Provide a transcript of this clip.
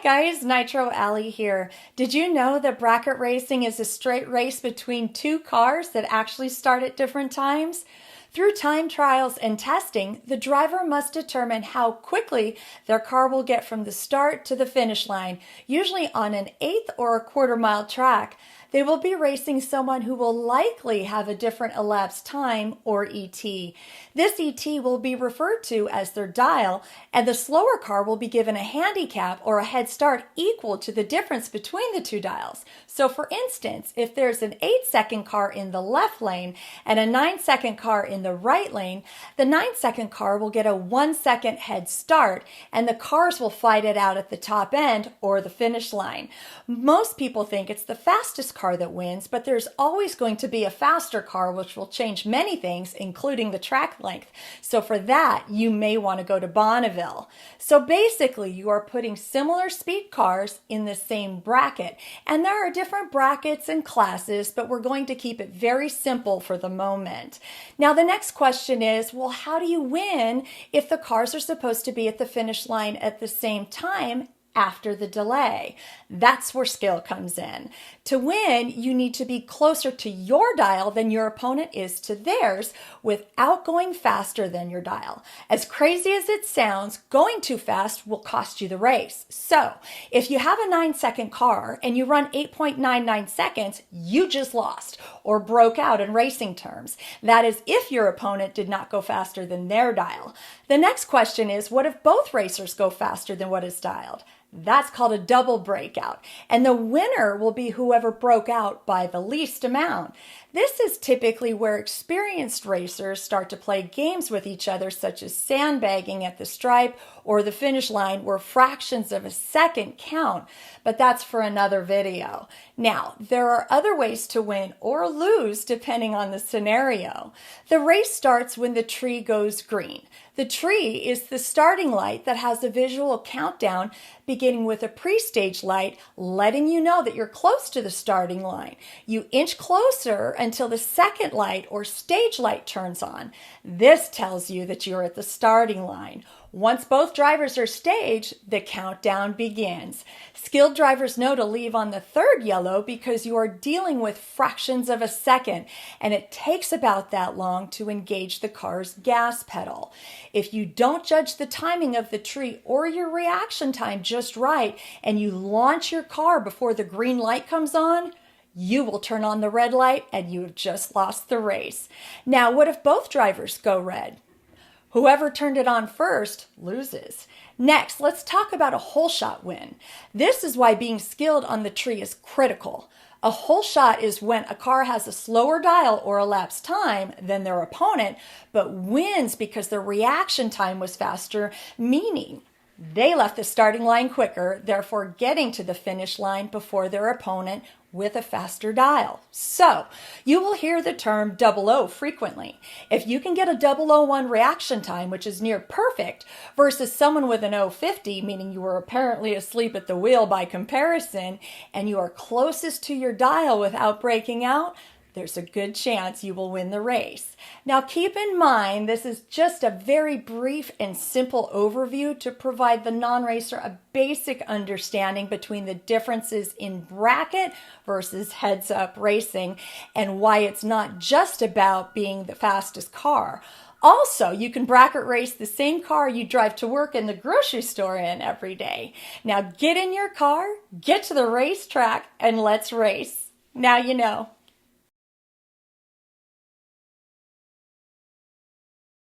guys, Nitro Allie here. Did you know that bracket racing is a straight race between two cars that actually start at different times? Through time trials and testing, the driver must determine how quickly their car will get from the start to the finish line, usually on an eighth or a quarter-mile track. They will be racing someone who will likely have a different elapsed time, or ET. This ET will be referred to as their dial, and the slower car will be given a handicap or a head start equal to the difference between the two dials. So for instance, if there's an 8-second car in the left lane and a 9-second car in the right lane, the 9-second car will get a 1-second head start, and the cars will fight it out at the top end or the finish line. Most people think it's the fastest car that wins, but there's always going to be a faster car which will change many things, including the track length. So for that, you may want to go to Bonneville. So basically, you are putting similar speed cars in the same bracket. And there are different brackets and classes, but we're going to keep it very simple for the moment. Now, the next question is, well, how do you win if the cars are supposed to be at the finish line at the same time after the delay? That's where skill comes in. To win, you need to be closer to your dial than your opponent is to theirs without going faster than your dial. As crazy as it sounds, going too fast will cost you the race. So if you have a 9-second car and you run 8.99 seconds, you just lost or broke out in racing terms. That is if your opponent did not go faster than their dial. The next question is, what if both racers go faster than what is dialed? That's called a double breakout, and the winner will be whoever broke out by the least amount. This is typically where experienced racers start to play games with each other, such as sandbagging at the stripe or the finish line, where fractions of a second count, but that's for another video. Now, there are other ways to win or lose depending on the scenario. The race starts when the tree goes green. The tree is the starting light that has a visual countdown beginning with a pre-stage light letting you know that you're close to the starting line. You inch closer until the second light or stage light turns on. This tells you that you're at the starting line. Once both drivers are staged, the countdown begins. Skilled drivers know to leave on the third yellow because you are dealing with fractions of a second, and it takes about that long to engage the car's gas pedal. If you don't judge the timing of the tree or your reaction time just right, and you launch your car before the green light comes on, you will turn on the red light and you have just lost the race. Now, what if both drivers go red? Whoever turned it on first loses. Next, let's talk about a hole shot win. This is why being skilled on the tree is critical. A hole shot is when a car has a slower dial or elapsed time than their opponent, but wins because their reaction time was faster, meaning they left the starting line quicker, therefore getting to the finish line before their opponent with a faster dial. So you will hear the term 00 frequently. If you can get a 001 reaction time, which is near perfect, versus someone with an 050, meaning you were apparently asleep at the wheel by comparison, and you are closest to your dial without breaking out, there's a good chance you will win the race. Now keep in mind, this is just a very brief and simple overview to provide the non-racer a basic understanding between the differences in bracket versus heads-up racing and why it's not just about being the fastest car. Also, you can bracket race the same car you drive to work and the grocery store in every day. Now get in your car, get to the racetrack, and let's race. Now you know.